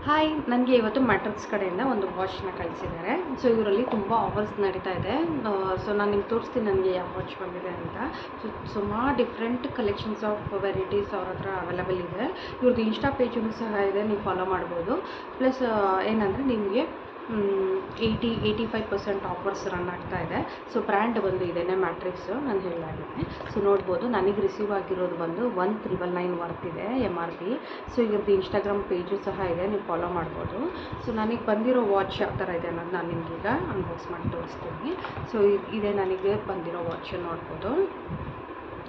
Hi, ನನಗೆ ಇವತ್ತು matrix ಕಡೆಯಿಂದ ಒಂದು ವಾಚ್ನ ಕಳಿಸಿದ್ದಾರೆ. ಸೊ ಇವರಲ್ಲಿ ತುಂಬ ಆಫರ್ಸ್ ನಡೀತಾ ಇದೆ. ಸೊ ನಾನು ನಿಮ್ಗೆ ತೋರಿಸ್ತೀನಿ ನನಗೆ ಯಾವ ವಾಚ್ ಬಂದಿದೆ ಅಂತ. ಸೊ ಸುಮಾರು ಡಿಫ್ರೆಂಟ್ ಕಲೆಕ್ಷನ್ಸ್ ಆಫ್ ವೆರೈಟೀಸ್ ಅವ್ರ ಹತ್ರ ಅವೈಲಬಲ್ ಇದೆ. ಇವ್ರದ್ದು ಇನ್ಸ್ಟಾ ಪೇಜೂ ಸಹ ಇದೆ, ನೀವು ಫಾಲೋ ಮಾಡ್ಬೋದು. ಪ್ಲಸ್ ಏನಂದರೆ ನಿಮಗೆ 85% ಆಫರ್ಸ್ ರನ್ ಆಗ್ತಾ ಇದೆ. ಸೊ ಬ್ರ್ಯಾಂಡ್ ಬಂದು ಇದೇನೆ ಮ್ಯಾಟ್ರಿಕ್ಸು, ನಾನು ಹೇಳಲಾಗಿದೆ. ಸೊ ನೋಡ್ಬೋದು, ನನಗೆ ರಿಸೀವ್ ಆಗಿರೋದು ಬಂದು 1999 ವರ್ತ್ ಇದೆ MRP. ಸೊ ಇವ್ರದ್ದು ಇನ್ಸ್ಟಾಗ್ರಾಮ್ ಪೇಜು ಸಹ ಇದೆ, ನೀವು ಫಾಲೋ ಮಾಡ್ಬೋದು. ಸೊ ನನಗೆ ಬಂದಿರೋ ವಾಚ್ ಯಾವ ಥರ ಇದೆ ಅನ್ನೋದು ನಾನು ನಿಮಗೀಗ ಅನ್ಬಾಕ್ಸ್ ಮಾಡಿ ತೋರಿಸ್ತೀನಿ. ಸೊ ಇದೇ ನನಗೆ ಬಂದಿರೋ ವಾಚ್ ನೋಡ್ಬೋದು.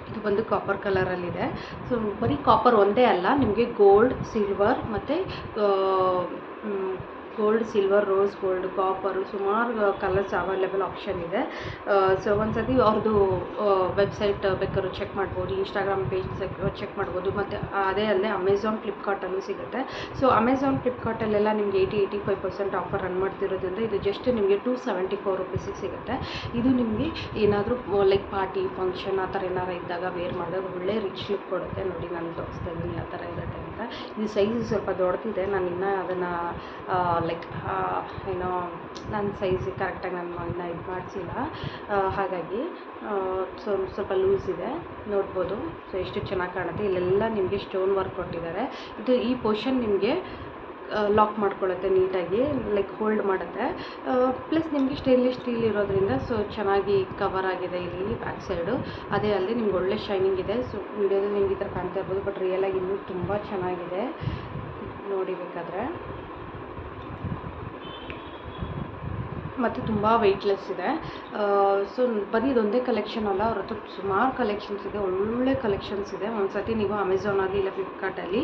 ಇದು ಬಂದು ಕಾಪರ್ ಕಲರಲ್ಲಿದೆ. ಸೊ ಬರೀ ಕಾಪರ್ ಒಂದೇ ಅಲ್ಲ, ನಿಮಗೆ ಗೋಲ್ಡ್, ಸಿಲ್ವರ್ ಮತ್ತು gold, silver, rose gold, copper ಸುಮಾರು ಕಲರ್ಸ್ ಅವೈಲೇಬಲ್ ಆಪ್ಷನ್ ಇದೆ. ಸೊ ಒಂದು ಸತಿ ಅವ್ರದ್ದು ವೆಬ್ಸೈಟ್ ಬೇಕಾದ್ರೂ ಚೆಕ್ ಮಾಡ್ಬೋದು, ಇನ್ಸ್ಟಾಗ್ರಾಮ್ ಪೇಜ್ ಚೆಕ್ ಮಾಡ್ಬೋದು. ಮತ್ತು ಅದೇ ಅಲ್ಲದೆ ಅಮೆಝಾನ್, ಫ್ಲಿಪ್ಕಾರ್ಟಲ್ಲೂ ಸಿಗುತ್ತೆ. ಸೊ ಅಮೆಝಾನ್, ಫ್ಲಿಪ್ಕಾರ್ಟಲ್ಲೆಲ್ಲ ನಿಮಗೆ 85% ಆಫರ್ ರನ್ ಮಾಡ್ತಿರೋದ್ರಿಂದ ಇದು ಜಸ್ಟ್ ನಿಮಗೆ 274 ರುಪೀಸಿಗೆ ಸಿಗುತ್ತೆ. ಇದು ನಿಮಗೆ ಏನಾದರೂ ಲೈಕ್ ಪಾರ್ಟಿ, ಫಂಕ್ಷನ್ ಆ ಥರ ಏನಾರು ಇದ್ದಾಗ ವೇರ್ ಮಾಡಿದಾಗ ಒಳ್ಳೆ ರಿಚ್ ಲುಕ್ ಕೊಡುತ್ತೆ. ನೋಡಿ, ನಾನು ತೋರಿಸ್ತಾ ಇದ್ದೀನಿ ಯಾವ ಥರ ಇರುತ್ತೆ ಅಂತ. ಇದು ಸೈಜ್ ಸ್ವಲ್ಪ ದೊಡ್ಡದಿದೆ, ನಾನು ಇನ್ನೂ ಅದನ್ನು ಲೈಕ್ ಏನೋ ನನ್ನ ಸೈಜಿಗೆ ಕರೆಕ್ಟಾಗಿ ನಾನು ಇನ್ನೂ ಇದು ಮಾಡಿಸಿಲ್ಲ. ಹಾಗಾಗಿ ಸ್ವಲ್ಪ ಲೂಸ್ ಇದೆ, ನೋಡ್ಬೋದು. ಸೊ ಎಷ್ಟು ಚೆನ್ನಾಗಿ ಕಾಣುತ್ತೆ. ಇಲ್ಲೆಲ್ಲ ನಿಮಗೆ ಸ್ಟೋನ್ ವರ್ಕ್ ಕೊಟ್ಟಿದ್ದಾರೆ. ಈ ಪೋರ್ಷನ್ ನಿಮಗೆ ಲಾಕ್ ಮಾಡ್ಕೊಳ್ಳುತ್ತೆ ನೀಟಾಗಿ, ಲೈಕ್ ಹೋಲ್ಡ್ ಮಾಡುತ್ತೆ. ಪ್ಲಸ್ ನಿಮಗೆ ಸ್ಟೇನ್ಲೆಸ್ ಸ್ಟೀಲ್ ಇರೋದ್ರಿಂದ ಸೊ ಚೆನ್ನಾಗಿ ಕವರ್ ಆಗಿದೆ ಇಲ್ಲಿ ಬ್ಯಾಕ್ ಸೈಡು. ಅದೇ ಅಲ್ಲದೆ ನಿಮ್ಗೆ ಒಳ್ಳೆ ಶೈನಿಂಗ್ ಇದೆ. ಸೊ ವಿಡಿಯೋದಲ್ಲಿ ನಿಮ್ಗೆ ಈ ಥರ ಕಾಣ್ತಾ ಇರ್ಬೋದು, ಬಟ್ ರಿಯಲಾಗಿ ಇನ್ನೂ ತುಂಬ ಚೆನ್ನಾಗಿದೆ, ನೋಡಿ ಬೇಕಾದರೆ. ಮತ್ತು ತುಂಬ ವೆಯ್ಟ್ಲೆಸ್ ಇದೆ. ಸೊ ಬರೀ ಇದೊಂದೇ ಕಲೆಕ್ಷನ್ ಅಲ್ಲ, ಅವ್ರ ಹತ್ರ ಸುಮಾರು ಕಲೆಕ್ಷನ್ಸ್ ಇದೆ, ಒಳ್ಳೊಳ್ಳೆ ಕಲೆಕ್ಷನ್ಸ್ ಇದೆ. ಒಂದು ಸತಿ ನೀವು ಅಮೆಝಾನಲ್ಲಿ ಇಲ್ಲ ಫ್ಲಿಪ್ಕಾರ್ಟಲ್ಲಿ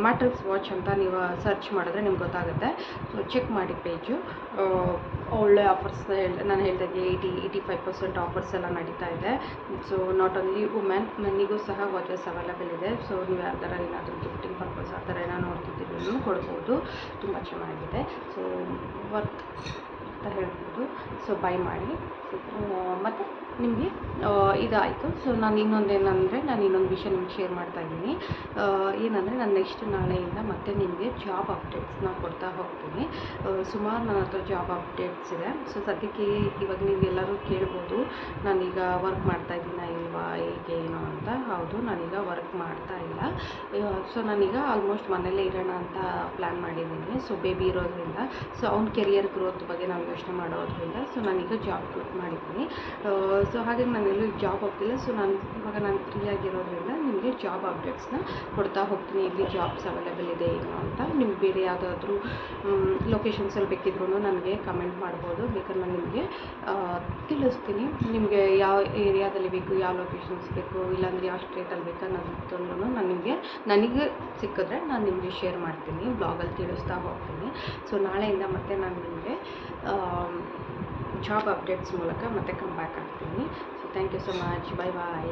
ಮ್ಯಾಟ್ರಿಕ್ಸ್ ವಾಚ್ ಅಂತ ನೀವು ಸರ್ಚ್ ಮಾಡಿದ್ರೆ ನಿಮ್ಗೆ ಗೊತ್ತಾಗುತ್ತೆ. ಸೊ ಚೆಕ್ ಮಾಡಿ ಪೇಜು. ಒಳ್ಳೆ ಆಫರ್ಸ್ ನಾನು ಹೇಳಿದಾಗೆ 85% ಆಫರ್ಸ್ ಎಲ್ಲ ನಡೀತಾ ಇದೆ. ಸೊ ನಾಟ್ ಓನ್ಲಿ ವುಮೆನ್, ನನಗೂ ಸಹ ವಾಚಸ್ ಅವೈಲೇಬಲ್ ಇದೆ. ಸೊ ನೀವು ಯಾವ ಥರ ಏನಾದರೂ ಗಿಫ್ಟಿಂಗ್ ಪರ್ಪಸ್ ಆ ಥರ ಏನೋ ನೋಡ್ತಿದ್ದೀವಿ ಕೊಡ್ಬೋದು. ತುಂಬ ಚೆನ್ನಾಗಿದೆ. ಸೊ ವರ್ತ್ ಅಂತ ಹೇಳ್ಬೋದು. ಸೊ ಬೈ ಮಾಡಿ. ಮತ್ತು ನಿಮಗೆ ಇದಾಯಿತು. ಸೊ ನಾನು ಇನ್ನೊಂದು ವಿಷಯ ನಿಮ್ಗೆ ಶೇರ್ ಮಾಡ್ತಾಯಿದ್ದೀನಿ. ಏನಂದರೆ ನಾನು ನೆಕ್ಸ್ಟ್ ನಾಳೆಯಿಂದ ಮತ್ತೆ ನಿಮಗೆ ಜಾಬ್ ಅಪ್ಡೇಟ್ಸ್ನ ಕೊಡ್ತಾ ಹೋಗ್ತೀನಿ. ಸುಮಾರು ನನ್ನ ಹತ್ರ ಜಾಬ್ ಅಪ್ಡೇಟ್ಸ್ ಇದೆ. ಸೊ ಸದ್ಯಕ್ಕೆ ಇವಾಗ ನೀವು ಎಲ್ಲರೂ ಕೇಳ್ಬೋದು, ನಾನೀಗ ವರ್ಕ್ ಮಾಡ್ತಾಯಿದ್ದೀನ ಇಲ್ವಾ, ಹೇಗೆ ಏನು ಅಂತ. ಹೌದು, ನಾನೀಗ ವರ್ಕ್ ಮಾಡ್ತಾ ಇಲ್ಲ. ಸೊ ನಾನೀಗ ಆಲ್ಮೋಸ್ಟ್ ಮನೇಲೇ ಇರೋಣ ಅಂತ ಪ್ಲ್ಯಾನ್ ಮಾಡಿದ್ದೀನಿ. ಸೊ ಬೇಬಿ ಇರೋದ್ರಿಂದ, ಸೊ ಅವ್ನ ಕೆರಿಯರ್ ಗ್ರೋತ್ ಬಗ್ಗೆ ನಾವು ಯೋಚನೆ ಮಾಡೋದ್ರಿಂದ ಸೊ ನಾನೀಗ ಜಾಬ್ ಕ್ವಿಟ್ ಮಾಡಿದ್ದೀನಿ. ಸೊ ಹಾಗಾಗಿ ನಾನೆಲ್ಲೂ ಜಾಬ್ ಹೋಗ್ತಿಲ್ಲ. ಸೊ ಇವಾಗ ನಾನು ಫ್ರೀಯಾಗಿರೋದ್ರಿಂದ ನಿಮಗೆ ಜಾಬ್ ಅಪ್ಡೇಟ್ಸ್ನ ಕೊಡ್ತಾ ಹೋಗ್ತೀನಿ, ಎಲ್ಲಿ ಜಾಬ್ಸ್ ಅವೈಲೇಬಲ್ ಇದೆ ಏನು ಅಂತ. ನಿಮ್ಗೆ ಬೇರೆ ಯಾವುದಾದ್ರೂ ಲೊಕೇಶನ್ಸಲ್ಲಿ ಬೇಕಿದ್ರೂ ನನಗೆ ಕಮೆಂಟ್ ಮಾಡ್ಬೋದು, ಬೇಕಾದ್ರೆ ನಾನು ನಿಮಗೆ ತಿಳಿಸ್ತೀನಿ. ನಿಮಗೆ ಯಾವ ಏರಿಯಾದಲ್ಲಿ ಬೇಕು, ಯಾವ ಲೊಕೇಶನ್ಸ್ ಬೇಕು, ಇಲ್ಲಾಂದರೆ ಯಾವ ಸ್ಟೇಟಲ್ಲಿ ಬೇಕು ಅನ್ನೋದನ್ನು ನನಗೆ ಸಿಕ್ಕಿದ್ರೆ ನಾನು ನಿಮಗೆ ಶೇರ್ ಮಾಡ್ತೀನಿ, ಬ್ಲಾಗಲ್ಲಿ ತಿಳಿಸ್ತಾ ಹೋಗ್ತೀನಿ. ಸೊ ನಾಳೆಯಿಂದ ಮತ್ತೆ ನಾನು ನಿಮಗೆ ಜಾಬ್ ಅಪ್ಡೇಟ್ಸ್ ಮೂಲಕ ಮತ್ತೆ ಕಮ್ ಬ್ಯಾಕ್ ಆಗ್ತೀನಿ. So thank you so much, bye bye.